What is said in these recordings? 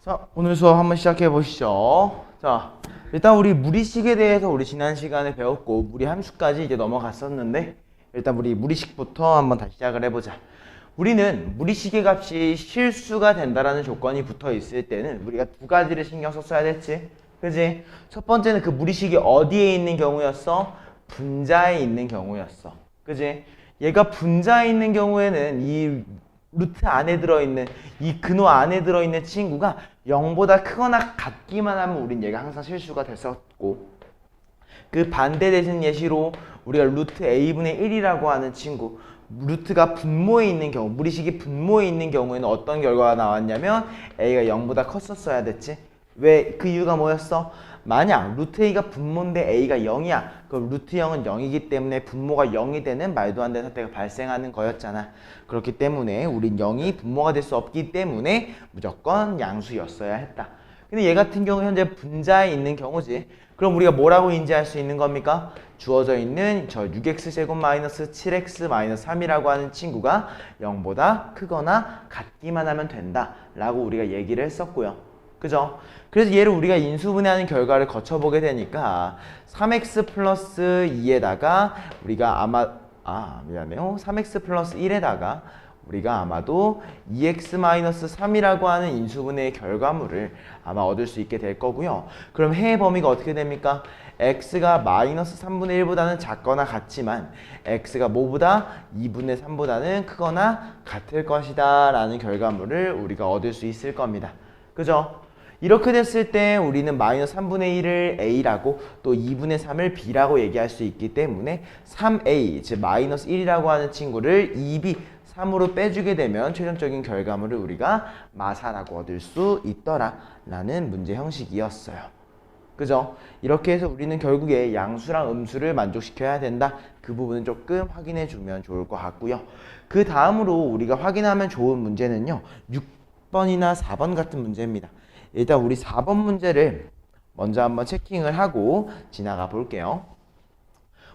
자, 오늘 수업 한번 시작해 보시죠. 자, 일단 우리 무리식에 대해서 우리 지난 시간에 배웠고 무리 함수까지 이제 넘어갔었는데 일단 우리 무리식부터 한번 다시 시작을 해보자. 우리는 무리식의 값이 실수가 된다라는 조건이 붙어 있을 때는 우리가 두 가지를 신경 썼어야 됐지. 그지? 첫 번째는 그 무리식이 어디에 있는 경우였어? 분자에 있는 경우였어. 그지? 얘가 분자에 있는 경우에는 이 루트 안에 들어있는 이 근호 안에 들어있는 친구가 0보다 크거나 같기만 하면 우린 얘가 항상 실수가 됐었고, 그 반대 되는 예시로 우리가 루트 a분의 1이라고 하는 친구, 루트가 분모에 있는 경우, 무리식이 분모에 있는 경우에는 어떤 결과가 나왔냐면 a가 0보다 컸었어야 됐지. 왜? 그 이유가 뭐였어? 만약 루트 a가 분모인데 a가 0이야. 그럼 루트 0은 0이기 때문에 분모가 0이 되는 말도 안 되는 사태가 발생하는 거였잖아. 그렇기 때문에 우린 0이 분모가 될 수 없기 때문에 무조건 양수였어야 했다. 근데 얘 같은 경우 현재 분자에 있는 경우지. 그럼 우리가 뭐라고 인지할 수 있는 겁니까? 주어져 있는 저 6x제곱 마이너스 7x 마이너스 3이라고 하는 친구가 0보다 크거나 같기만 하면 된다 라고 우리가 얘기를 했었고요. 그죠? 그래서 얘를 우리가 인수분해하는 결과를 거쳐보게 되니까 3x 플러스 2에다가 우리가 미안해요. 3x 플러스 1에다가 우리가 아마도 2x 마이너스 3이라고 하는 인수분해의 결과물을 아마 얻을 수 있게 될 거고요. 그럼 해의 범위가 어떻게 됩니까? x가 마이너스 3분의 1보다는 작거나 같지만 x가 뭐보다 2분의 3보다는 크거나 같을 것이다 라는 결과물을 우리가 얻을 수 있을 겁니다. 그죠? 이렇게 됐을 때 우리는 마이너스 3분의 1을 a라고 또 2분의 3을 b라고 얘기할 수 있기 때문에 3a, 즉 마이너스 1이라고 하는 친구를 2b, 3으로 빼주게 되면 최종적인 결과물을 우리가 마사라고 얻을 수 있더라 라는 문제 형식이었어요. 그죠? 이렇게 해서 우리는 결국에 양수랑 음수를 만족시켜야 된다. 그 부분은 조금 확인해 주면 좋을 것 같고요. 그 다음으로 우리가 확인하면 좋은 문제는요, 6번이나 4번 같은 문제입니다. 일단 우리 4번 문제를 먼저 한번 체킹을 하고 지나가 볼게요.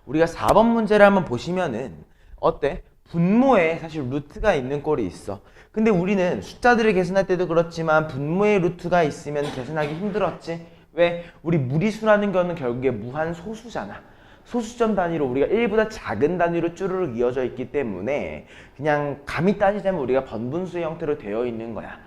우리가 4번 문제를 한번 보시면은 어때? 분모에 사실 루트가 있는 꼴이 있어. 근데 우리는 숫자들을 계산할 때도 그렇지만 분모에 루트가 있으면 계산하기 힘들었지. 왜? 우리 무리수라는 거는 결국에 무한 소수잖아. 소수점 단위로 우리가 1보다 작은 단위로 쭈르륵 이어져 있기 때문에 그냥 감히 따지자면 우리가 번분수의 형태로 되어 있는 거야.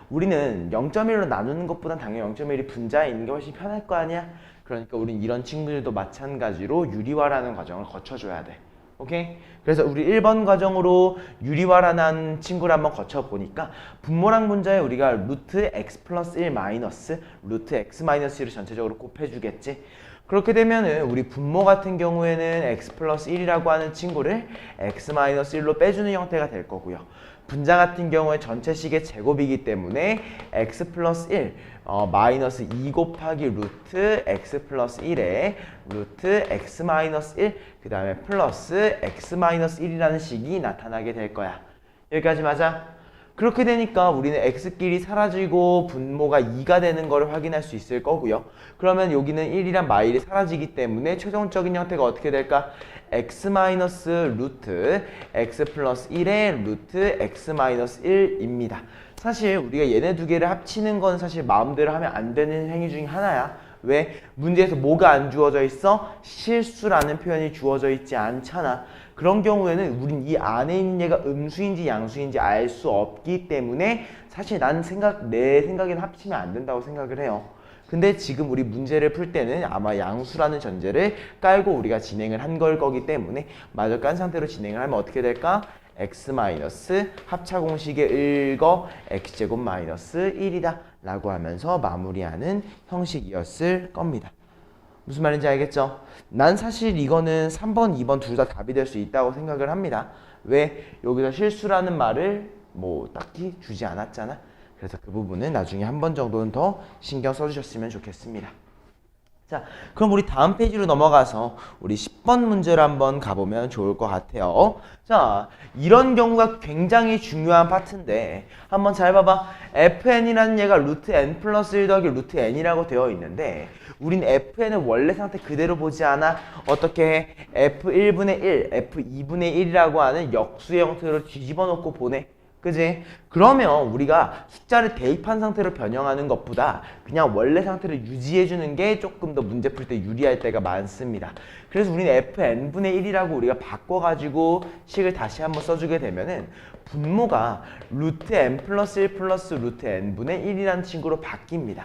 우리는 0.1로 나누는 것보단 당연히 0.1이 분자에 있는 게 훨씬 편할 거 아니야? 그러니까 우린 이런 친구들도 마찬가지로 유리화라는 과정을 거쳐줘야 돼. 오케이? 그래서 우리 1번 과정으로 유리화라는 친구를 한번 거쳐보니까 분모랑 분자에 우리가 루트 x 플러스 1 마이너스 루트 x 마이너스 1을 전체적으로 곱해주겠지? 그렇게 되면은 우리 분모 같은 경우에는 x 플러스 1이라고 하는 친구를 x 마이너스 1로 빼주는 형태가 될 거고요. 분자 같은 경우에 전체식의 제곱이기 때문에 x 플러스 1 마이너스 2 곱하기 루트 x 플러스 1에 루트 x 마이너스 1 그 다음에 플러스 x 마이너스 1이라는 식이 나타나게 될 거야. 여기까지 맞아? 그렇게 되니까 우리는 x끼리 사라지고 분모가 2가 되는 것을 확인할 수 있을 거고요. 그러면 여기는 1이란 마일이 사라지기 때문에 최종적인 형태가 어떻게 될까? x 마이너스 루트 x 플러스 1의 루트 x 마이너스 1입니다. 사실 우리가 얘네 두 개를 합치는 건 사실 마음대로 하면 안 되는 행위 중에 하나야. 왜? 문제에서 뭐가 안 주어져 있어? 실수라는 표현이 주어져 있지 않잖아. 그런 경우에는 우린 이 안에 있는 얘가 음수인지 양수인지 알 수 없기 때문에 사실 내 생각에는 합치면 안 된다고 생각을 해요. 근데 지금 우리 문제를 풀 때는 아마 양수라는 전제를 깔고 우리가 진행을 한 걸 거기 때문에 마저 깐 상태로 진행을 하면 어떻게 될까? x 마이너스 합차공식의 일거 x제곱 마이너스 1이다 라고 하면서 마무리하는 형식이었을 겁니다. 무슨 말인지 알겠죠? 난 사실 이거는 3번, 2번 둘 다 답이 될 수 있다고 생각을 합니다. 왜? 여기서 실수라는 말을 뭐 딱히 주지 않았잖아. 그래서 그 부분은 나중에 한 번 정도는 더 신경 써주셨으면 좋겠습니다. 자, 그럼 우리 다음 페이지로 넘어가서 우리 10번 문제를 한번 가보면 좋을 것 같아요. 자, 이런 경우가 굉장히 중요한 파트인데 한번 잘 봐봐. fn이라는 얘가 루트 n 플러스 1 더하기 루트 n이라고 되어 있는데 우린 fn을 원래 상태 그대로 보지 않아. 어떻게 해? f1분의 1, f2분의 1이라고 하는 역수의 형태로 뒤집어 놓고 보내. 그지? 그러면 우리가 숫자를 대입한 상태로 변형하는 것보다 그냥 원래 상태를 유지해주는 게 조금 더 문제 풀 때 유리할 때가 많습니다. 그래서 우리는 fn분의 1이라고 우리가 바꿔가지고 식을 다시 한번 써주게 되면은 분모가 루트 n 플러스 1 플러스 루트 n분의 1이라는 친구로 바뀝니다.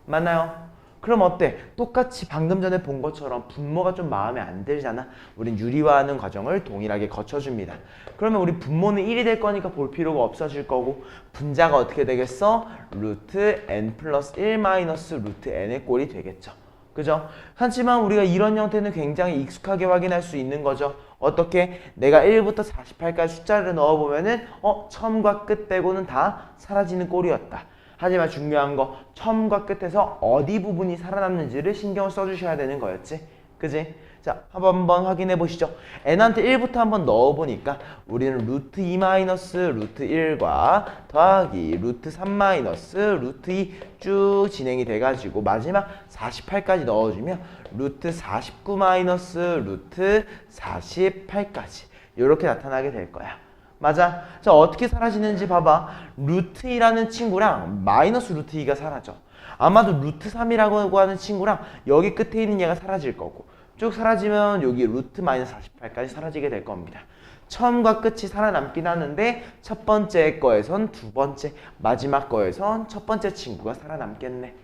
맞나요? 그럼 어때? 똑같이 방금 전에 본 것처럼 분모가 좀 마음에 안 들잖아. 우린 유리화하는 과정을 동일하게 거쳐줍니다. 그러면 우리 분모는 1이 될 거니까 볼 필요가 없어질 거고 분자가 어떻게 되겠어? 루트 n 플러스 1 마이너스 루트 n의 꼴이 되겠죠. 그죠? 하지만 우리가 이런 형태는 굉장히 익숙하게 확인할 수 있는 거죠. 어떻게? 내가 1부터 48까지 숫자를 넣어보면은 처음과 끝 빼고는 다 사라지는 꼴이었다. 하지만 중요한 거 처음과 끝에서 어디 부분이 살아남는지를 신경을 써주셔야 되는 거였지. 그지? 자, 한번 확인해 보시죠. n한테 1부터 한번 넣어보니까 우리는 루트 2 마이너스 루트 1과 더하기 루트 3 마이너스 루트 2 쭉 진행이 돼가지고 마지막 48까지 넣어주면 루트 49 마이너스 루트 48까지 이렇게 나타나게 될 거야. 맞아? 자, 어떻게 사라지는지 봐봐. 루트 2라는 친구랑 마이너스 루트 2가 사라져. 아마도 루트 3이라고 하는 친구랑 여기 끝에 있는 얘가 사라질 거고 쭉 사라지면 여기 루트 마이너스 48까지 사라지게 될 겁니다. 처음과 끝이 살아남긴 하는데 첫 번째 거에선 두 번째, 마지막 거에선 첫 번째 친구가 살아남겠네.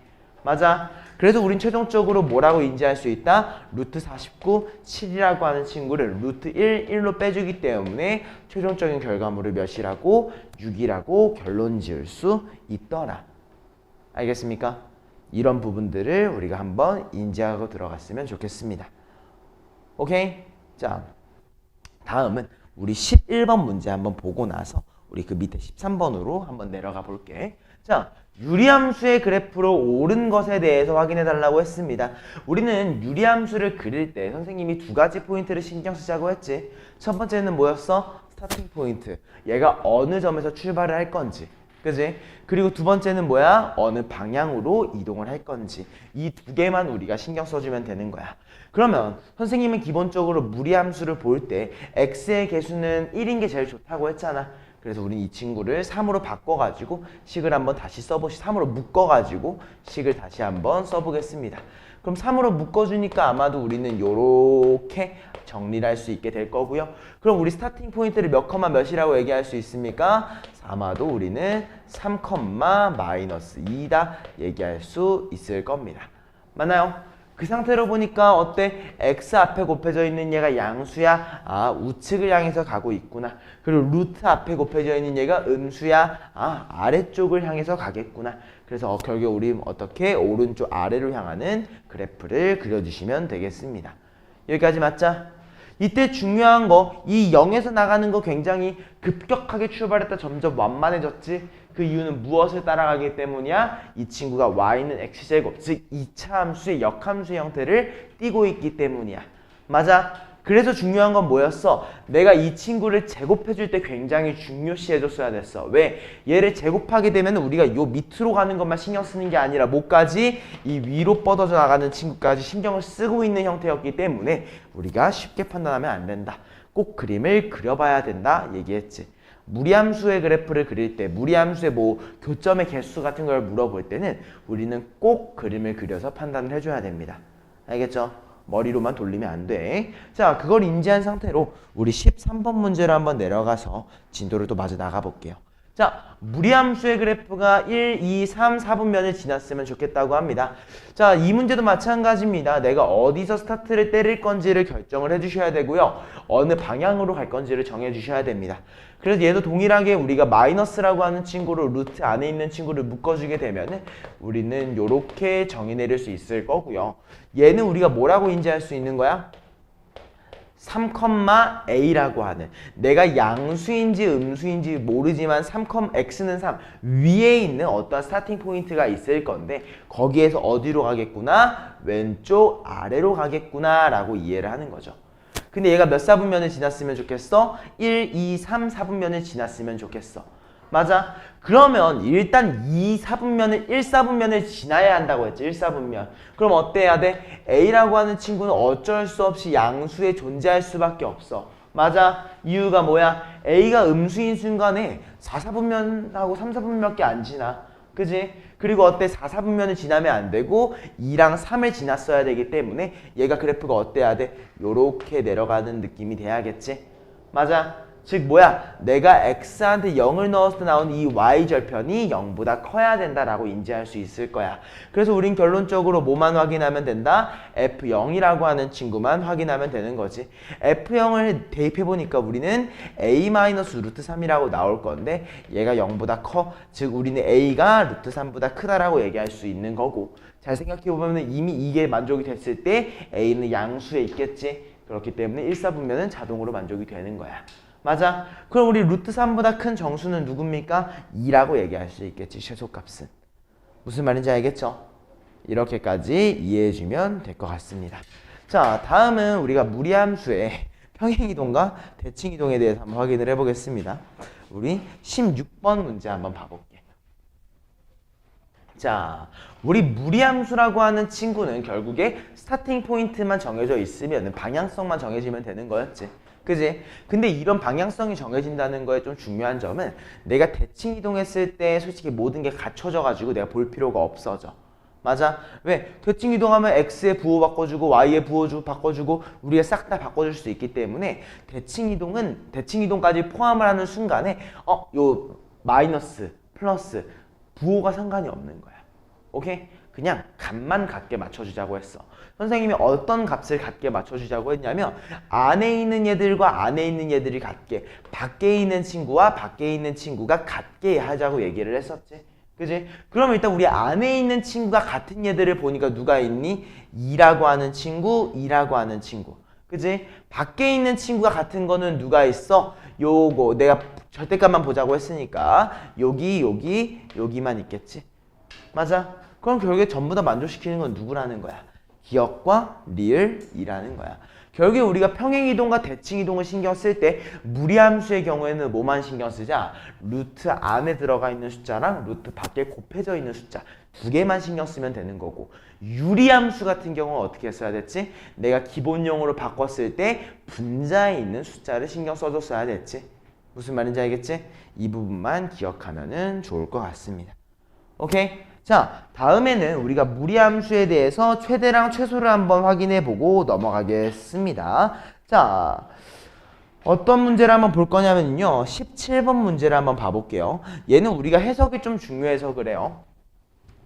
맞아. 그래서 우린 최종적으로 뭐라고 인지할 수 있다? 루트 49, 7이라고 하는 친구를 루트 1, 1로 빼주기 때문에 최종적인 결과물을 몇이라고? 6이라고 결론 지을 수 있더라. 알겠습니까? 이런 부분들을 우리가 한번 인지하고 들어갔으면 좋겠습니다. 오케이? 자, 다음은 우리 11번 문제 한번 보고 나서 우리 그 밑에 13번으로 한번 내려가 볼게. 자, 유리함수의 그래프로 오른 것에 대해서 확인해 달라고 했습니다. 우리는 유리함수를 그릴 때 선생님이 두 가지 포인트를 신경 쓰자고 했지. 첫 번째는 뭐였어? 스타팅 포인트. 얘가 어느 점에서 출발을 할 건지. 그지? 그리고 두 번째는 뭐야? 어느 방향으로 이동을 할 건지. 이 두 개만 우리가 신경 써주면 되는 거야. 그러면 선생님은 기본적으로 무리함수를 볼 때 x의 개수는 1인 게 제일 좋다고 했잖아. 그래서 우리는 이 친구를 3으로 바꿔가지고 식을 한번 다시 3으로 묶어가지고 식을 다시 한번 써보겠습니다. 그럼 3으로 묶어주니까 아마도 우리는 요렇게 정리를 할 수 있게 될 거고요. 그럼 우리 스타팅 포인트를 몇 컴마 몇이라고 얘기할 수 있습니까? 아마도 우리는 3, 마이너스 2다 얘기할 수 있을 겁니다. 맞나요? 그 상태로 보니까 어때? x 앞에 곱해져 있는 얘가 양수야. 아, 우측을 향해서 가고 있구나. 그리고 루트 앞에 곱해져 있는 얘가 음수야. 아, 아래쪽을 향해서 가겠구나. 그래서 결국 우리 어떻게 오른쪽 아래로 향하는 그래프를 그려주시면 되겠습니다. 여기까지 맞자? 이때 중요한 거, 이 0에서 나가는 거 굉장히 급격하게 출발했다 점점 완만해졌지? 그 이유는 무엇을 따라가기 때문이야? 이 친구가 y는 x제곱, 즉 2차 함수의 역함수의 형태를 띠고 있기 때문이야. 맞아? 그래서 중요한 건 뭐였어? 내가 이 친구를 제곱해줄 때 굉장히 중요시 해줬어야 됐어. 왜? 얘를 제곱하게 되면 우리가 요 밑으로 가는 것만 신경 쓰는 게 아니라 뭐까지? 이 위로 뻗어져 나가는 친구까지 신경을 쓰고 있는 형태였기 때문에 우리가 쉽게 판단하면 안 된다. 꼭 그림을 그려봐야 된다 얘기했지. 무리함수의 그래프를 그릴 때 무리함수의 뭐 교점의 개수 같은 걸 물어볼 때는 우리는 꼭 그림을 그려서 판단을 해줘야 됩니다. 알겠죠? 머리로만 돌리면 안 돼. 자, 그걸 인지한 상태로 우리 13번 문제로 한번 내려가서 진도를 또 마저 나가볼게요. 자, 무리함수의 그래프가 1, 2, 3, 4분면을 지났으면 좋겠다고 합니다. 자, 이 문제도 마찬가지입니다. 내가 어디서 스타트를 때릴 건지를 결정을 해주셔야 되고요. 어느 방향으로 갈 건지를 정해주셔야 됩니다. 그래서 얘도 동일하게 우리가 마이너스라고 하는 친구로 루트 안에 있는 친구를 묶어주게 되면은 우리는 요렇게 정의 내릴 수 있을 거고요. 얘는 우리가 뭐라고 인지할 수 있는 거야? 3,a라고 하는, 내가 양수인지 음수인지 모르지만 x는 3 위에 있는 어떤 스타팅 포인트가 있을 건데 거기에서 어디로 가겠구나? 왼쪽 아래로 가겠구나 라고 이해를 하는 거죠. 근데 얘가 몇 사분면을 지났으면 좋겠어? 1, 2, 3, 4분면을 지났으면 좋겠어. 맞아? 그러면 일단 2, 4분면을 1, 4분면을 지나야 한다고 했지. 1, 4분면. 그럼 어때야 돼? A라고 하는 친구는 어쩔 수 없이 양수에 존재할 수밖에 없어. 맞아. 이유가 뭐야? A가 음수인 순간에 4, 4분면하고 3, 4분면밖에 안 지나. 그지? 그리고 어때? 4, 4분면을 지나면 안 되고 2랑 3을 지났어야 되기 때문에 얘가 그래프가 어때야 돼? 요렇게 내려가는 느낌이 돼야겠지? 맞아. 즉 뭐야? 내가 x한테 0을 넣었을 때 나오는 이 y절편이 0보다 커야 된다라고 인지할 수 있을 거야. 그래서 우린 결론적으로 뭐만 확인하면 된다? f0이라고 하는 친구만 확인하면 되는 거지. f0을 대입해보니까 우리는 a-루트 3이라고 나올 건데 얘가 0보다 커. 즉 우리는 a가 루트 3보다 크다라고 얘기할 수 있는 거고, 잘 생각해보면 이미 이게 만족이 됐을 때 a는 양수에 있겠지. 그렇기 때문에 1, 4분면은 자동으로 만족이 되는 거야. 맞아. 그럼 우리 루트 3보다 큰 정수는 누굽니까? 2라고 얘기할 수 있겠지. 최소값은. 무슨 말인지 알겠죠? 이렇게까지 이해해주면 될 것 같습니다. 자, 다음은 우리가 무리함수의 평행이동과 대칭이동에 대해서 한번 확인을 해보겠습니다. 우리 16번 문제 한번 봐볼게. 자, 우리 무리함수라고 하는 친구는 결국에 스타팅 포인트만 정해져 있으면 방향성만 정해지면 되는 거였지. 그지? 근데 이런 방향성이 정해진다는 거에 좀 중요한 점은 내가 대칭 이동했을 때 솔직히 모든 게 갖춰져 가지고 내가 볼 필요가 없어져. 맞아? 왜? 대칭 이동하면 x에 부호 바꿔주고 y에 부호 바꿔주고 우리가 싹 다 바꿔줄 수 있기 때문에 대칭 이동까지 포함을 하는 순간에 요 마이너스, 플러스 부호가 상관이 없는 거야. 오케이? 그냥 값만 같게 맞춰주자고 했어. 선생님이 어떤 값을 같게 맞춰주자고 했냐면 안에 있는 얘들과 안에 있는 얘들이 같게, 밖에 있는 친구와 밖에 있는 친구가 같게 하자고 얘기를 했었지. 그지? 그럼 일단 우리 안에 있는 친구가 같은 얘들을 보니까 누가 있니? 2라고 하는 친구, 2라고 하는 친구. 그지? 밖에 있는 친구가 같은 거는 누가 있어? 요거 내가 절대값만 보자고 했으니까 여기만 있겠지. 맞아? 그럼 결국에 전부 다 만족시키는 건 누구라는 거야? 기억과 리을이라는 거야. 결국에 우리가 평행이동과 대칭이동을 신경 쓸 때 무리함수의 경우에는 뭐만 신경 쓰자? 루트 안에 들어가 있는 숫자랑 루트 밖에 곱해져 있는 숫자 두 개만 신경 쓰면 되는 거고, 유리함수 같은 경우는 어떻게 써야 됐지? 내가 기본용으로 바꿨을 때 분자에 있는 숫자를 신경 써줬어야 됐지. 무슨 말인지 알겠지? 이 부분만 기억하면 좋을 것 같습니다. 오케이? 자, 다음에는 우리가 무리함수에 대해서 최대랑 최소를 한번 확인해보고 넘어가겠습니다. 자, 어떤 문제를 한번 볼 거냐면요. 17번 문제를 한번 봐볼게요. 얘는 우리가 해석이 좀 중요해서 그래요.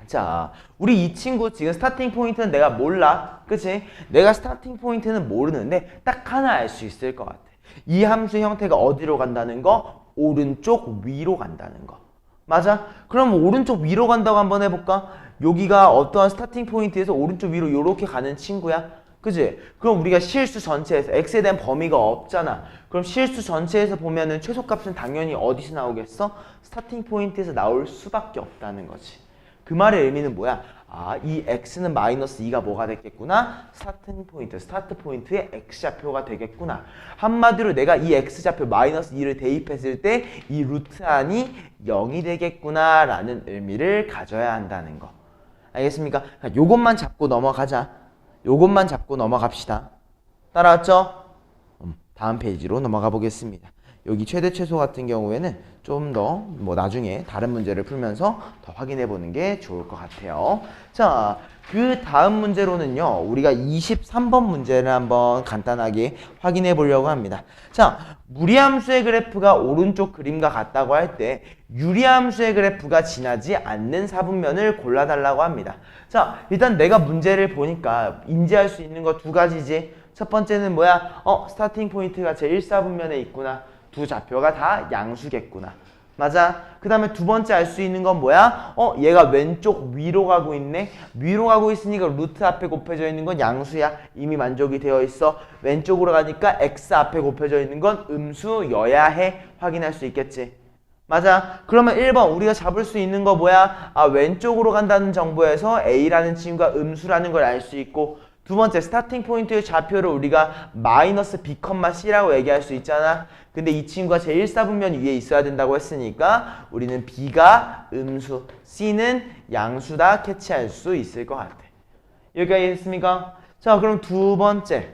자, 우리 이 친구 지금 스타팅 포인트는 내가 몰라. 그치? 내가 스타팅 포인트는 모르는데 딱 하나 알 수 있을 것 같아. 이 함수 형태가 어디로 간다는 거? 오른쪽 위로 간다는 거. 맞아? 그럼 오른쪽 위로 간다고 한번 해볼까? 여기가 어떠한 스타팅 포인트에서 오른쪽 위로 이렇게 가는 친구야. 그지? 그럼 우리가 실수 전체에서 x에 대한 범위가 없잖아. 그럼 실수 전체에서 보면은 최소값은 당연히 어디서 나오겠어? 스타팅 포인트에서 나올 수밖에 없다는 거지. 그 말의 의미는 뭐야? 아, 이 x는 마이너스 2가 뭐가 됐겠구나? 스타트 포인트의 x좌표가 되겠구나. 한마디로 내가 이 x좌표 마이너스 2를 대입했을 때 이 루트 안이 0이 되겠구나 라는 의미를 가져야 한다는 거. 알겠습니까? 요것만 잡고 넘어가자. 요것만 잡고 넘어갑시다. 따라왔죠? 다음 페이지로 넘어가 보겠습니다. 여기 최대 최소 같은 경우에는 좀 더 나중에 다른 문제를 풀면서 더 확인해 보는 게 좋을 것 같아요. 자, 그 다음 문제로는요, 우리가 23번 문제를 한번 간단하게 확인해 보려고 합니다. 자, 무리함수의 그래프가 오른쪽 그림과 같다고 할 때 유리함수의 그래프가 지나지 않는 사분면을 골라달라고 합니다. 자, 일단 내가 문제를 보니까 인지할 수 있는 거 두 가지지. 첫 번째는 뭐야? 스타팅 포인트가 제1사분면에 있구나. 두 좌표가 다 양수겠구나. 맞아? 그 다음에 두 번째 알 수 있는 건 뭐야? 얘가 왼쪽 위로 가고 있네? 위로 가고 있으니까 루트 앞에 곱해져 있는 건 양수야. 이미 만족이 되어 있어. 왼쪽으로 가니까 x 앞에 곱해져 있는 건 음수여야 해. 확인할 수 있겠지. 맞아? 그러면 1번 우리가 잡을 수 있는 거 뭐야? 아, 왼쪽으로 간다는 정보에서 a라는 친구가 음수라는 걸 알 수 있고, 두 번째 스타팅 포인트의 좌표를 우리가 마이너스 b, c라고 얘기할 수 있잖아. 근데 이 친구가 제1사분면 위에 있어야 된다고 했으니까 우리는 b가 음수, c는 양수다 캐치할 수 있을 것 같아. 여기까지 했습니까? 자, 그럼 두 번째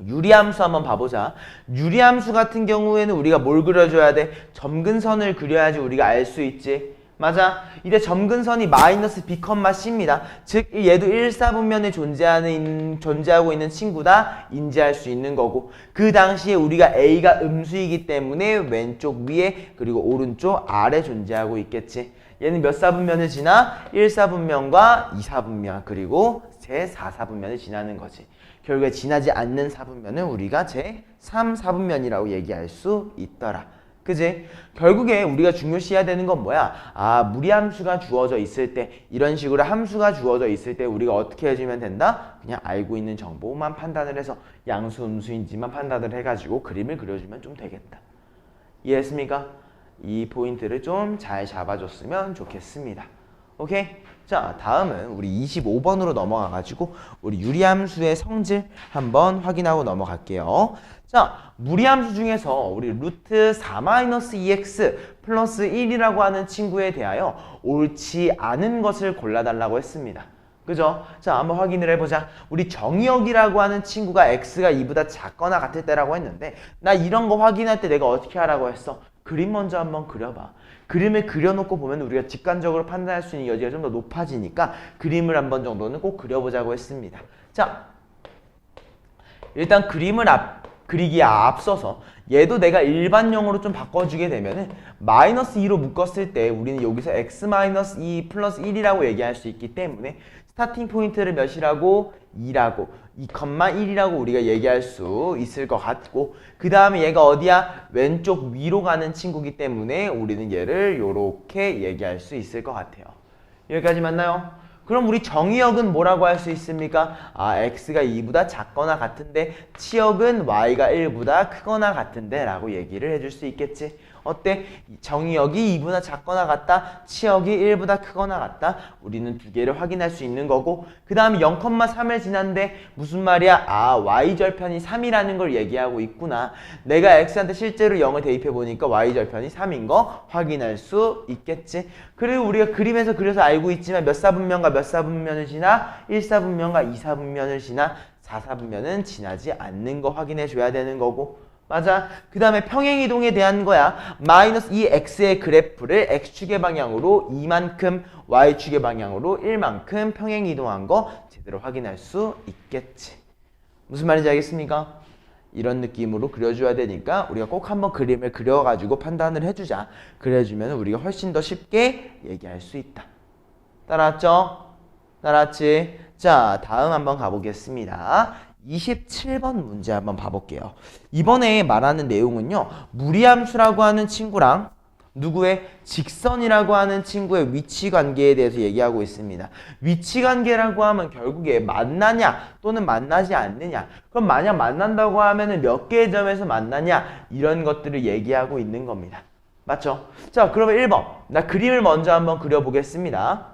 유리함수 한번 봐보자. 유리함수 같은 경우에는 우리가 뭘 그려줘야 돼? 점근선을 그려야지 우리가 알 수 있지. 맞아. 이제 점근선이 마이너스 b, c입니다. 즉 얘도 1사분면에 존재하고 있는 친구다 인지할 수 있는 거고, 그 당시에 우리가 a가 음수이기 때문에 왼쪽 위에 그리고 오른쪽 아래 존재하고 있겠지. 얘는 몇 사분면을 지나? 1사분면과 2사분면 그리고 제 4사분면을 지나는 거지. 결국에 지나지 않는 사분면은 우리가 제 3사분면이라고 얘기할 수 있더라. 그지? 결국에 우리가 중요시해야 되는 건 뭐야? 아, 무리함수가 주어져 있을 때, 이런 식으로 함수가 주어져 있을 때 우리가 어떻게 해주면 된다? 그냥 알고 있는 정보만 판단을 해서 양수, 음수인지만 판단을 해가지고 그림을 그려주면 좀 되겠다. 이해했습니까? 이 포인트를 좀 잘 잡아줬으면 좋겠습니다. 오케이? 자, 다음은 우리 25번으로 넘어가가지고 우리 유리함수의 성질 한번 확인하고 넘어갈게요. 자, 무리함수 중에서 우리 루트 4-2x 플러스 1이라고 하는 친구에 대하여 옳지 않은 것을 골라달라고 했습니다. 그죠? 자, 한번 확인을 해보자. 우리 정의역이라고 하는 친구가 x가 2보다 작거나 같을 때라고 했는데, 나 이런 거 확인할 때 내가 어떻게 하라고 했어? 그림 먼저 한번 그려봐. 그림을 그려놓고 보면 우리가 직관적으로 판단할 수 있는 여지가 좀 더 높아지니까 그림을 한 번 정도는 꼭 그려보자고 했습니다. 자, 일단 그림을 그리기에 앞서서 얘도 내가 일반형으로 좀 바꿔주게 되면은 마이너스 2로 묶었을 때 우리는 여기서 x-2 플러스 1이라고 얘기할 수 있기 때문에 스타팅 포인트를 몇이라고? 2라고 2,1이라고 우리가 얘기할 수 있을 것 같고, 그 다음에 얘가 어디야? 왼쪽 위로 가는 친구기 때문에 우리는 얘를 요렇게 얘기할 수 있을 것 같아요. 여기까지 맞나요? 그럼 우리 정의역은 뭐라고 할 수 있습니까? 아, x가 2보다 작거나 같은데 치역은 y가 1보다 크거나 같은데 라고 얘기를 해줄 수 있겠지. 어때? 정의역이 2보다 작거나 같다, 치역이 1보다 크거나 같다. 우리는 두 개를 확인할 수 있는 거고, 그 다음에 0,3을 지났는데 무슨 말이야? 아, y절편이 3이라는 걸 얘기하고 있구나. 내가 x한테 실제로 0을 대입해 보니까 y절편이 3인 거 확인할 수 있겠지. 그리고 우리가 그림에서 그려서 알고 있지만 몇 사분면과 몇 사분면을 지나? 1사분면과 2사분면을 지나? 4사분면은 지나지 않는 거 확인해 줘야 되는 거고. 맞아. 그 다음에 평행이동에 대한 거야. 마이너스 2x의 그래프를 x축의 방향으로 2만큼, y축의 방향으로 1만큼 평행이동한 거 제대로 확인할 수 있겠지. 무슨 말인지 알겠습니까? 이런 느낌으로 그려줘야 되니까 우리가 꼭 한번 그림을 그려가지고 판단을 해주자. 그래주면 우리가 훨씬 더 쉽게 얘기할 수 있다. 따라왔죠? 따라왔지? 자, 다음 한번 가보겠습니다. 27번 문제 한번 봐볼게요. 이번에 말하는 내용은요, 무리함수라고 하는 친구랑 누구의 직선이라고 하는 친구의 위치 관계에 대해서 얘기하고 있습니다. 위치 관계라고 하면 결국에 만나냐 또는 만나지 않느냐. 그럼 만약 만난다고 하면은 몇 개의 점에서 만나냐, 이런 것들을 얘기하고 있는 겁니다. 맞죠? 자, 그러면 1번. 나 그림을 먼저 한번 그려보겠습니다.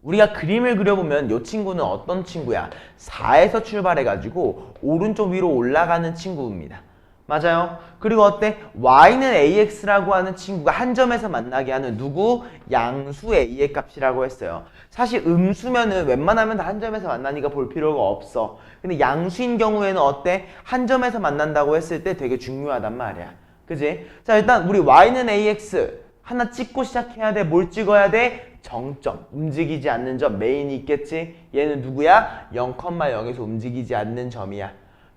우리가 그림을 그려보면 이 친구는 어떤 친구야? 4에서 출발해가지고 오른쪽 위로 올라가는 친구입니다. 맞아요? 그리고 어때? y는 ax라고 하는 친구가 한 점에서 만나게 하는 누구? 양수 a의 값이라고 했어요. 사실 음수면은 웬만하면 다 한 점에서 만나니까 볼 필요가 없어. 근데 양수인 경우에는 어때? 한 점에서 만난다고 했을 때 되게 중요하단 말이야. 그지? 자, 일단 우리 y는 ax 하나 찍고 시작해야 돼. 뭘 찍어야 돼? 정점, 움직이지 않는 점, 메인이 있겠지? 얘는 누구야? 0,0에서 움직이지 않는 점이야.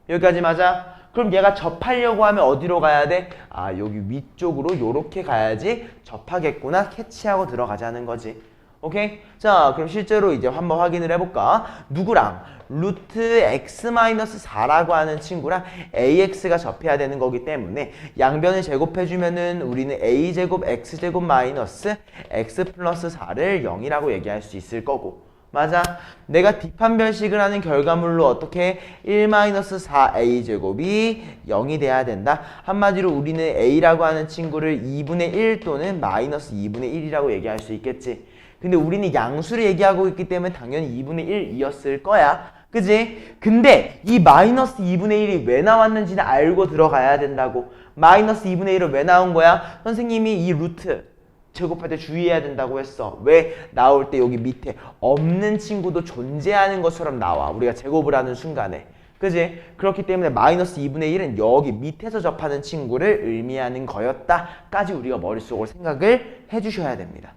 여기까지 맞아? 그럼 얘가 접하려고 하면 어디로 가야 돼? 아, 여기 위쪽으로 요렇게 가야지 접하겠구나, 캐치하고 들어가자는 거지. 오케이? 자, 그럼 실제로 이제 한번 확인을 해볼까? 누구랑? 루트 x-4라고 하는 친구랑 ax가 접해야 되는 거기 때문에 양변을 제곱해주면은 우리는 a제곱 x제곱 마이너스 x 플러스 4를 0이라고 얘기할 수 있을 거고. 맞아. 내가 뒷판별식을 하는 결과물로 어떻게 1-4a제곱이 0이 돼야 된다. 한마디로 우리는 a라고 하는 친구를 2분의 1 또는 마이너스 2분의 1이라고 얘기할 수 있겠지. 근데 우리는 양수를 얘기하고 있기 때문에 당연히 2분의 1이었을 거야. 그지? 근데 이 마이너스 2분의 1이 왜 나왔는지는 알고 들어가야 된다고. 마이너스 2분의 1은 왜 나온 거야? 선생님이 이 루트 제곱할 때 주의해야 된다고 했어. 왜? 나올 때 여기 밑에 없는 친구도 존재하는 것처럼 나와. 우리가 제곱을 하는 순간에. 그지? 그렇기 때문에 마이너스 2분의 1은 여기 밑에서 접하는 친구를 의미하는 거였다까지 우리가 머릿속으로 생각을 해주셔야 됩니다.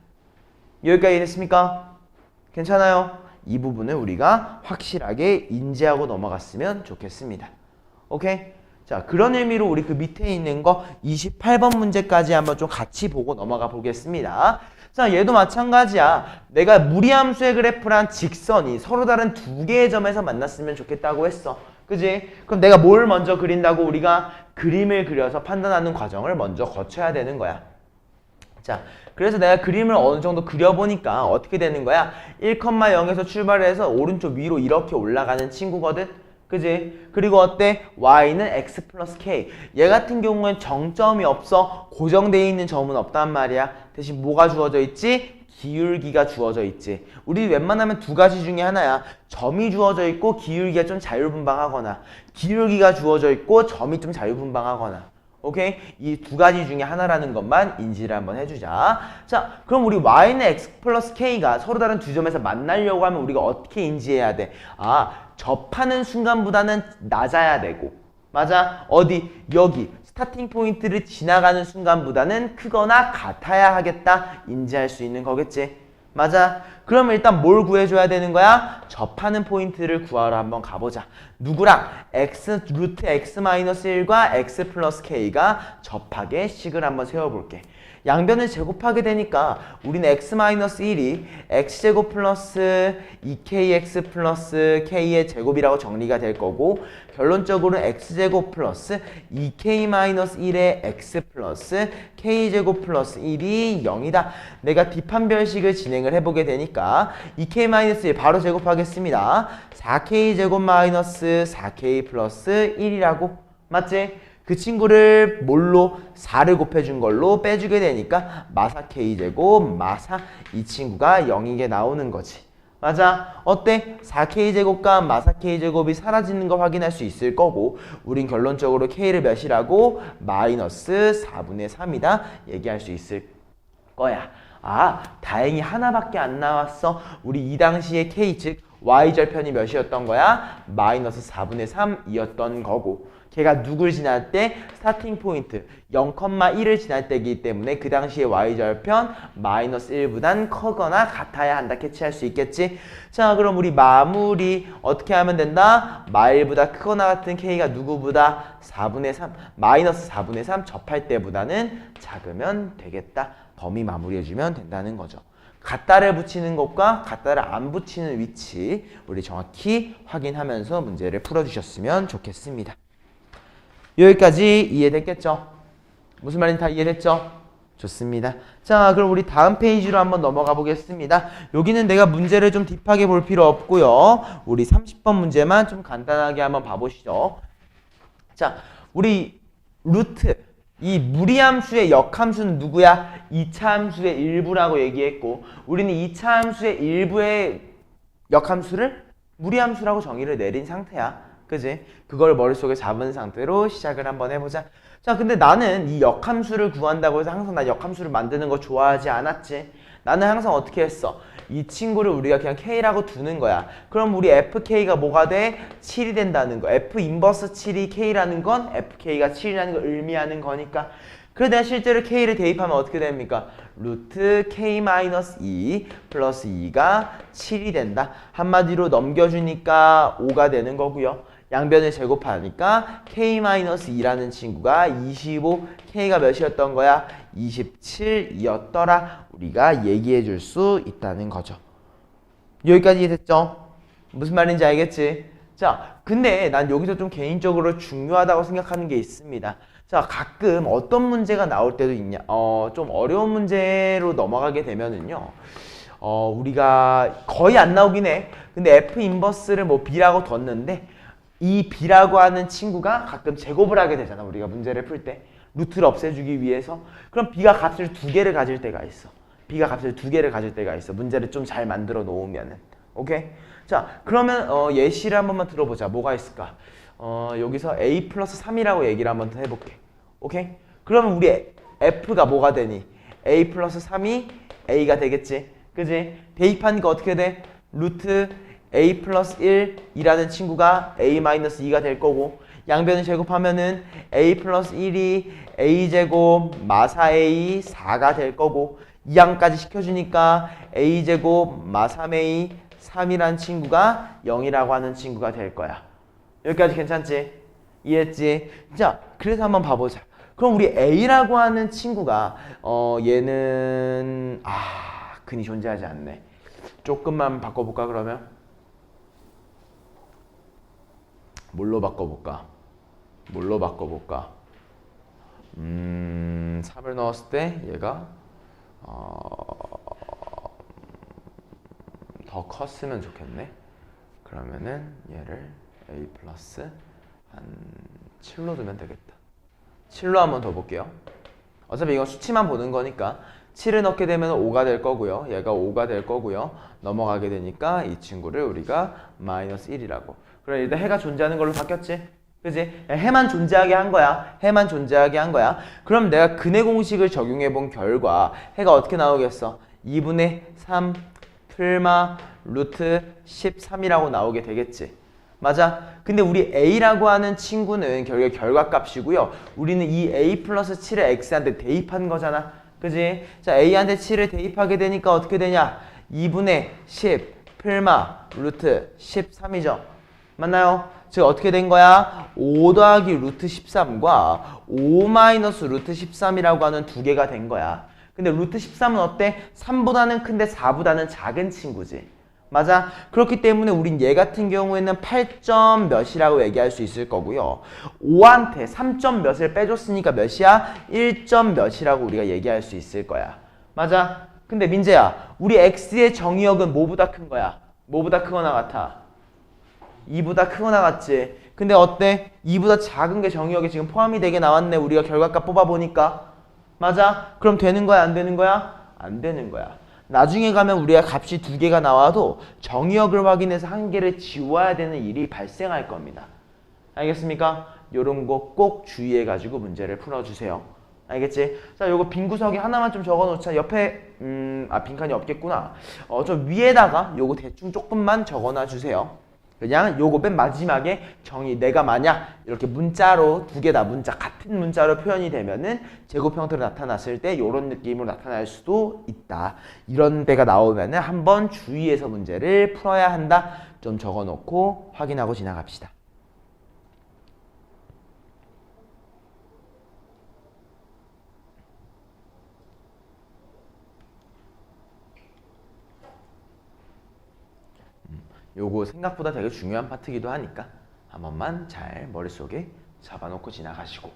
여기까지 됐습니까? 괜찮아요? 이 부분을 우리가 확실하게 인지하고 넘어갔으면 좋겠습니다. 오케이? 자, 그런 의미로 우리 그 밑에 있는 거 28번 문제까지 한번 좀 같이 보고 넘어가 보겠습니다. 자, 얘도 마찬가지야. 내가 무리함수의 그래프랑 직선이 서로 다른 두 개의 점에서 만났으면 좋겠다고 했어. 그지? 그럼 내가 뭘 먼저 그린다고? 우리가 그림을 그려서 판단하는 과정을 먼저 거쳐야 되는 거야. 자, 그래서 내가 그림을 어느 정도 그려보니까 어떻게 되는 거야? 1,0에서 출발해서 오른쪽 위로 이렇게 올라가는 친구거든? 그지? 그리고 어때? y는 x 플러스 k. 얘 같은 경우엔 정점이 없어. 고정되어 있는 점은 없단 말이야. 대신 뭐가 주어져 있지? 기울기가 주어져 있지. 우리 웬만하면 두 가지 중에 하나야. 점이 주어져 있고 기울기가 좀 자유분방하거나, 기울기가 주어져 있고 점이 좀 자유분방하거나. 오케이? 이 두 가지 중에 하나라는 것만 인지를 한번 해주자. 자, 그럼 우리 y는 x 플러스 k가 서로 다른 두 점에서 만나려고 하면 우리가 어떻게 인지해야 돼? 아, 접하는 순간보다는 낮아야 되고, 맞아? 어디? 여기 스타팅 포인트를 지나가는 순간보다는 크거나 같아야 하겠다 인지할 수 있는 거겠지? 맞아? 그럼 일단 뭘 구해줘야 되는 거야? 접하는 포인트를 구하러 한번 가보자. 누구랑? 루트 x 마이너스 1과 x 플러스 k가 접하게 식을 한번 세워볼게. 양변을 제곱하게 되니까 우리는 x 마이너스 1이 x제곱 플러스 2kx 플러스 k의 제곱이라고 정리가 될 거고, 결론적으로는 x제곱 플러스 2k 마이너스 1의 x 플러스 k제곱 플러스 1이 0이다. 내가 뒷판별식을 진행을 해보게 되니까 2k 마이너스 1 바로 제곱하겠습니다. 4k 제곱 마이너스 4k 플러스 1이라고. 맞지? 그 친구를 뭘로? 4를 곱해준 걸로 빼주게 되니까 마사 k제곱 마사 이 친구가 0이게 나오는 거지. 맞아? 어때? 4k제곱과 마사 k제곱이 사라지는 거 확인할 수 있을 거고, 우린 결론적으로 k를 몇이라고? 마이너스 4분의 3이다 얘기할 수 있을 거야. 아, 다행히 하나밖에 안 나왔어. 우리 이 당시에 k 즉 y절편이 몇이었던 거야? 마이너스 4분의 3이었던 거고, 걔가 누굴 지날 때? 스타팅 포인트 0,1을 지날 때이기 때문에 그 당시에 y절편 마이너스 1보단 커거나 같아야 한다 캐치할 수 있겠지? 자, 그럼 우리 마무리 어떻게 하면 된다? 마일보다 크거나 같은 k가 누구보다? 4분의 3 마이너스 4분의 3 접할 때보다는 작으면 되겠다. 범위 마무리해주면 된다는 거죠. 같다를 붙이는 것과 같다를 안 붙이는 위치 우리 정확히 확인하면서 문제를 풀어주셨으면 좋겠습니다. 여기까지 이해됐겠죠? 무슨 말인지 다 이해됐죠? 좋습니다. 자, 그럼 우리 다음 페이지로 한번 넘어가 보겠습니다. 여기는 내가 문제를 좀 딥하게 볼 필요 없고요. 우리 30번 문제만 좀 간단하게 한번 봐보시죠. 자, 우리 루트 이 무리함수의 역함수는 누구야? 2차 함수의 일부라고 얘기했고, 우리는 2차 함수의 일부의 역함수를 무리함수라고 정의를 내린 상태야. 그지? 그걸 머릿속에 잡은 상태로 시작을 한번 해보자. 자, 근데 나는 이 역함수를 구한다고 해서 항상 난 역함수를 만드는 거 좋아하지 않았지. 나는 항상 어떻게 했어? 이 친구를 우리가 그냥 K라고 두는 거야. 그럼 우리 FK가 뭐가 돼? 7이 된다는 거. F 인버스 7이 K라는 건 FK가 7이라는 걸 의미하는 거니까. 그래서 내가 실제로 K를 대입하면 어떻게 됩니까? 루트 K-2 플러스 2가 7이 된다. 한마디로 넘겨주니까 5가 되는 거고요. 양변을 제곱하니까 K-2라는 친구가 25, K가 몇이었던 거야? 27이었더라. 우리가 얘기해 줄 수 있다는 거죠. 여기까지 됐죠? 무슨 말인지 알겠지? 자, 근데 난 여기서 좀 개인적으로 중요하다고 생각하는 게 있습니다. 자, 가끔 어떤 문제가 나올 때도 있냐? 좀 어려운 문제로 넘어가게 되면은요. 우리가 거의 안 나오긴 해. 근데 F 인버스를 뭐 B라고 뒀는데 이 B라고 하는 친구가 가끔 제곱을 하게 되잖아. 우리가 문제를 풀 때. 루트를 없애주기 위해서. 그럼 B가 값을 2개를 가질 때가 있어. B가 값을 2개를 가질 때가 있어. 문제를 좀 잘 만들어 놓으면은. 오케이? 자, 그러면 예시를 한 번만 들어보자. 뭐가 있을까? 여기서 A 플러스 3이라고 얘기를 한번 더 해볼게. 오케이? 그러면 우리 F가 뭐가 되니? A 플러스 3이 A가 되겠지? 그지? 대입하니까 어떻게 돼? 루트 a 플러스 1이라는 친구가 a 마이너스 2가 될 거고 양변을 제곱하면은 a 플러스 1이 a 제곱 마사 a 4가 될 거고 2항까지 시켜주니까 a 제곱 마삼 a 3이란 친구가 0이라고 하는 친구가 될 거야. 여기까지 괜찮지? 이해했지? 자, 그래서 한번 봐보자. 그럼 우리 a라고 하는 친구가 얘는 근이 존재하지 않네. 조금만 바꿔볼까 그러면? 뭘로 바꿔볼까? 3을 넣었을 때 얘가 더 컸으면 좋겠네. 그러면은 얘를 a 플러스 한 7로 두면 되겠다. 7로 한번 더 볼게요. 어차피 이건 수치만 보는 거니까 7을 넣게 되면 5가 될 거고요. 얘가 5가 될 거고요. 넘어가게 되니까 이 친구를 우리가 마이너스 1이라고. 그럼 일단 해가 존재하는 걸로 바뀌었지? 그지? 해만 존재하게 한 거야. 해만 존재하게 한 거야. 그럼 내가 근해 공식을 적용해 본 결과 해가 어떻게 나오겠어? 2분의 3 풀마 루트 13이라고 나오게 되겠지. 맞아? 근데 우리 a라고 하는 친구는 결국에 결과값이고요. 우리는 이 a 플러스 7을 x한테 대입한 거잖아. 그지? 자, a한테 7을 대입하게 되니까 어떻게 되냐? 2분의 10 풀마 루트 13이죠. 맞나요? 즉 어떻게 된 거야? 5 더하기 루트 13과 5 마이너스 루트 13이라고 하는 두 개가 된 거야. 근데 루트 13은 어때? 3보다는 큰데 4보다는 작은 친구지. 맞아? 그렇기 때문에 우린 얘 같은 경우에는 8점 몇이라고 얘기할 수 있을 거고요. 5한테 3점 몇을 빼줬으니까 몇이야? 1점 몇이라고 우리가 얘기할 수 있을 거야. 맞아? 근데 민재야, 우리 x의 정의역은 뭐보다 큰 거야? 뭐보다 크거나 같아? 2보다 크거나 같지? 근데 어때? 2보다 작은 게 정의역에 지금 포함이 되게 나왔네. 우리가 결과값 뽑아보니까. 맞아? 그럼 되는 거야? 안 되는 거야? 안 되는 거야. 나중에 가면 우리가 값이 두 개가 나와도 정의역을 확인해서 한 개를 지워야 되는 일이 발생할 겁니다. 알겠습니까? 요런 거 꼭 주의해가지고 문제를 풀어주세요. 알겠지? 자, 요거 빈 구석에 하나만 좀 적어놓자. 옆에 빈칸이 없겠구나. 좀 위에다가 요거 대충 조금만 적어놔 주세요. 그냥 요거 맨 마지막에 정의 내가 만약 이렇게 문자로 두 개 다 문자 같은 문자로 표현이 되면은 제곱 형태로 나타났을 때 요런 느낌으로 나타날 수도 있다. 이런 데가 나오면은 한번 주의해서 문제를 풀어야 한다. 좀 적어놓고 확인하고 지나갑시다. 요거 생각보다 되게 중요한 파트기도 하니까 한 번만 잘 머릿속에 잡아놓고 지나가시고.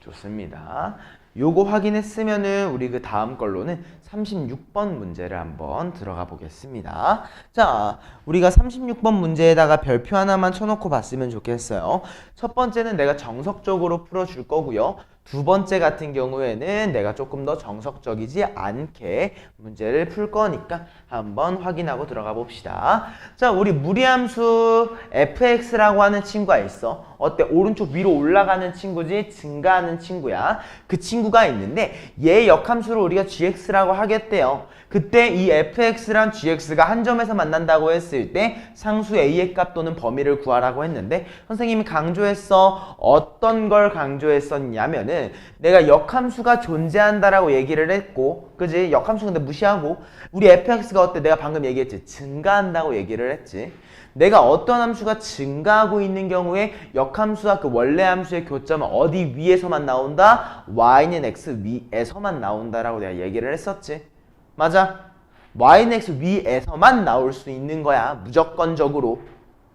좋습니다. 요거 확인했으면은 우리 그 다음 걸로는 36번 문제를 한번 들어가 보겠습니다. 자, 우리가 36번 문제에다가 별표 하나만 쳐놓고 봤으면 좋겠어요. 첫 번째는 내가 정석적으로 풀어줄 거고요. 두 번째 같은 경우에는 내가 조금 더 정석적이지 않게 문제를 풀 거니까 한번 확인하고 들어가 봅시다. 자, 우리 무리함수 fx라고 하는 친구가 있어. 어때? 오른쪽 위로 올라가는 친구지? 증가하는 친구야. 그 친구가 있는데 얘 역함수를 우리가 gx라고 하겠대요. 그때 이 fx랑 gx가 한 점에서 만난다고 했을 때 상수 a의 값 또는 범위를 구하라고 했는데 선생님이 강조했어. 어떤 걸 강조했었냐면은 내가 역함수가 존재한다라고 얘기를 했고, 그지? 역함수 근데 무시하고 우리 fx가 어때? 내가 방금 얘기했지. 증가한다고 얘기를 했지. 내가 어떤 함수가 증가하고 있는 경우에 역함수와 그 원래 함수의 교점은 어디 위에서만 나온다? y는 x 위에서만 나온다라고 내가 얘기를 했었지. 맞아? y는 x 위에서만 나올 수 있는 거야. 무조건적으로.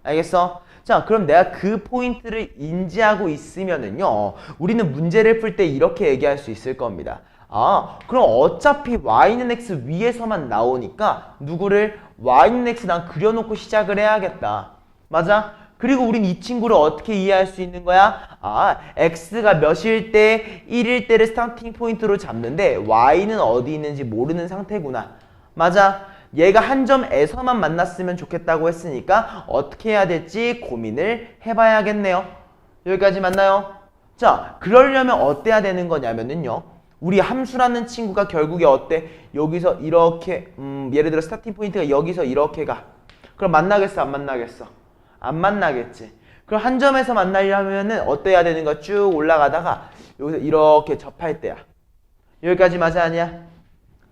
알겠어? 자, 그럼 내가 그 포인트를 인지하고 있으면은요, 우리는 문제를 풀 때 이렇게 얘기할 수 있을 겁니다. 아, 그럼 어차피 y는 x 위에서만 나오니까 누구를 y는 x 난 그려놓고 시작을 해야겠다. 맞아? 그리고 우린 이 친구를 어떻게 이해할 수 있는 거야? 아, x가 몇일 때 1일 때를 스타팅 포인트로 잡는데 y는 어디 있는지 모르는 상태구나. 맞아? 얘가 한 점에서만 만났으면 좋겠다고 했으니까 어떻게 해야 될지 고민을 해봐야겠네요. 여기까지 맞나요? 자, 그러려면 어때야 되는 거냐면은요, 우리 함수라는 친구가 결국에 어때? 여기서 이렇게 예를 들어 스타팅 포인트가 여기서 이렇게 가. 그럼 만나겠어? 안 만나겠어? 안 만나겠지. 그럼 한 점에서 만나려면은 어때야 되는 거? 쭉 올라가다가 여기서 이렇게 접할 때야. 여기까지 맞아 아니야?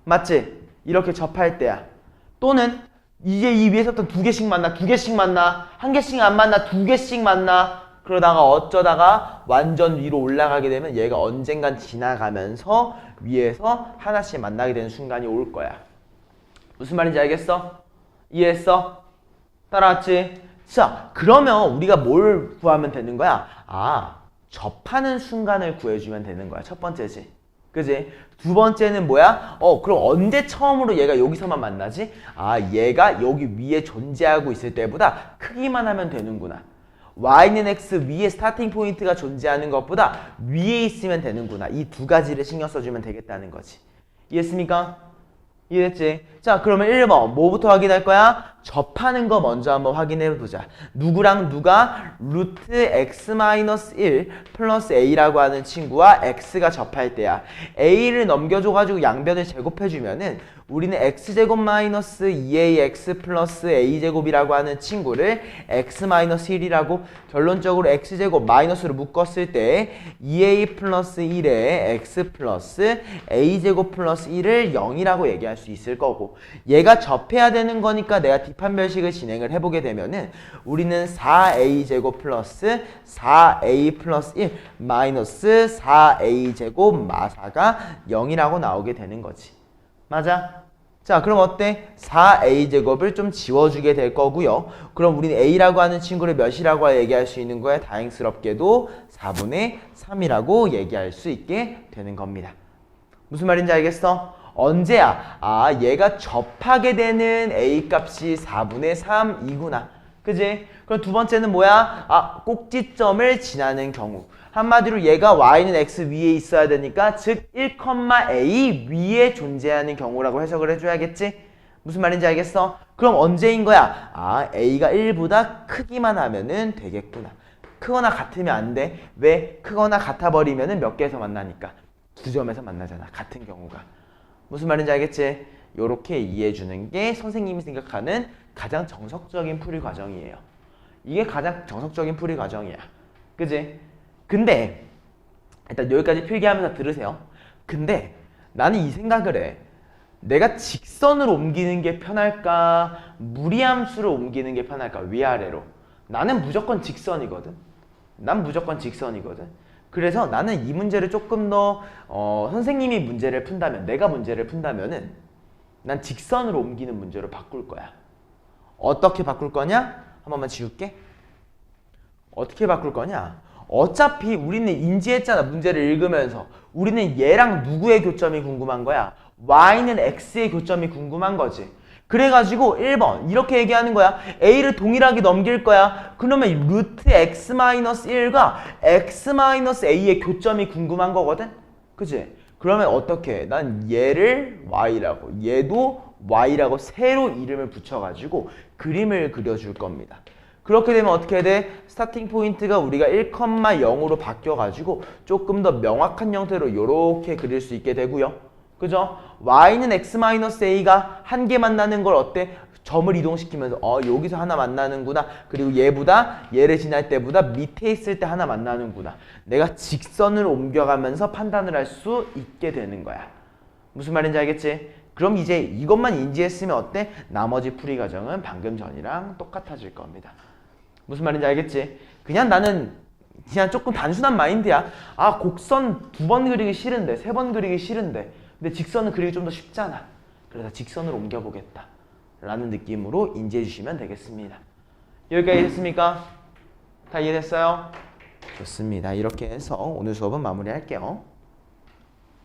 맞지? 이렇게 접할 때야. 또는 이게 이 위에서부터 두 개씩 만나, 두 개씩 만나, 한 개씩 안 만나, 두 개씩 만나. 그러다가 어쩌다가 완전 위로 올라가게 되면 얘가 언젠간 지나가면서 위에서 하나씩 만나게 되는 순간이 올 거야. 무슨 말인지 알겠어? 이해했어? 따라왔지? 자, 그러면 우리가 뭘 구하면 되는 거야? 아, 접하는 순간을 구해주면 되는 거야. 첫 번째지. 그지? 두 번째는 뭐야? 그럼 언제 처음으로 얘가 여기서만 만나지? 아, 얘가 여기 위에 존재하고 있을 때보다 크기만 하면 되는구나. y는 x 위에 스타팅 포인트가 존재하는 것보다 위에 있으면 되는구나. 이 두 가지를 신경 써주면 되겠다는 거지. 이해했습니까? 이해됐지? 자, 그러면 1번 뭐부터 확인할 거야? 접하는 거 먼저 한번 확인해 보자. 누구랑 누가 루트 x-1 플러스 a라고 하는 친구와 x가 접할 때야. a를 넘겨줘가지고 양변을 제곱해주면은 우리는 x제곱 마이너스 2ax 플러스 a제곱이라고 하는 친구를 x-1이라고 결론적으로 x제곱 마이너스로 묶었을 때 2a 플러스 1에 x 플러스 a제곱 플러스 1을 0이라고 얘기할 수 있을 거고, 얘가 접해야 되는 거니까 내가 뒷판별식을 진행을 해보게 되면은 우리는 4a 제곱 플러스 4a 플러스 1 마이너스 4a 제곱 마사가 0이라고 나오게 되는 거지. 맞아? 자, 그럼 어때? 4a 제곱을 좀 지워주게 될 거고요. 그럼 우리는 a라고 하는 친구를 몇이라고 얘기할 수 있는 거야? 다행스럽게도 4분의 3이라고 얘기할 수 있게 되는 겁니다. 무슨 말인지 알겠어? 언제야? 아, 얘가 접하게 되는 a 값이 4분의 3이구나. 그지? 그럼 두 번째는 뭐야? 아, 꼭지점을 지나는 경우. 한마디로 얘가 y는 x 위에 있어야 되니까 즉 1,a 위에 존재하는 경우라고 해석을 해줘야겠지? 무슨 말인지 알겠어? 그럼 언제인 거야? 아, a가 1보다 크기만 하면은 되겠구나. 크거나 같으면 안 돼. 왜? 크거나 같아버리면은 몇 개에서 만나니까 두 점에서 만나잖아. 같은 경우가. 무슨 말인지 알겠지? 요렇게 이해해주는 게 선생님이 생각하는 가장 정석적인 풀이 과정이에요. 이게 가장 정석적인 풀이 과정이야. 그지? 근데 일단 여기까지 필기하면서 들으세요. 근데 나는 이 생각을 해. 내가 직선으로 옮기는 게 편할까? 무리함수로 옮기는 게 편할까? 위아래로. 나는 무조건 직선이거든. 난 무조건 직선이거든. 그래서 나는 이 문제를 조금 더 선생님이 문제를 푼다면, 내가 문제를 푼다면은 난 직선으로 옮기는 문제로 바꿀 거야. 어떻게 바꿀 거냐? 한 번만 지울게. 어떻게 바꿀 거냐? 어차피 우리는 인지했잖아. 문제를 읽으면서 우리는 얘랑 누구의 교점이 궁금한 거야? y는 x의 교점이 궁금한 거지. 그래가지고 1번 이렇게 얘기하는 거야. a를 동일하게 넘길 거야. 그러면 루트 x-1과 x-a의 교점이 궁금한 거거든? 그치? 그러면 어떻게 해? 난 얘를 y라고, 얘도 y라고 새로 이름을 붙여가지고 그림을 그려줄 겁니다. 그렇게 되면 어떻게 돼? 스타팅 포인트가 우리가 1,0으로 바뀌어가지고 조금 더 명확한 형태로 이렇게 그릴 수 있게 되고요. 그죠? y는 x-a가 한 개 만나는 걸 어때? 점을 이동시키면서 여기서 하나 만나는구나. 그리고 얘를 지날 때보다 밑에 있을 때 하나 만나는구나. 내가 직선을 옮겨가면서 판단을 할 수 있게 되는 거야. 무슨 말인지 알겠지? 그럼 이제 이것만 인지했으면 어때? 나머지 풀이 과정은 방금 전이랑 똑같아질 겁니다. 무슨 말인지 알겠지? 그냥 나는 그냥 조금 단순한 마인드야. 아, 곡선 2번 그리기 싫은데, 3번 그리기 싫은데, 근데 직선은 그리기 좀 더 쉽잖아. 그래서 직선으로 옮겨보겠다 라는 느낌으로 인지해 주시면 되겠습니다. 여기까지 됐습니까? 다 이해됐어요? 좋습니다. 이렇게 해서 오늘 수업은 마무리할게요.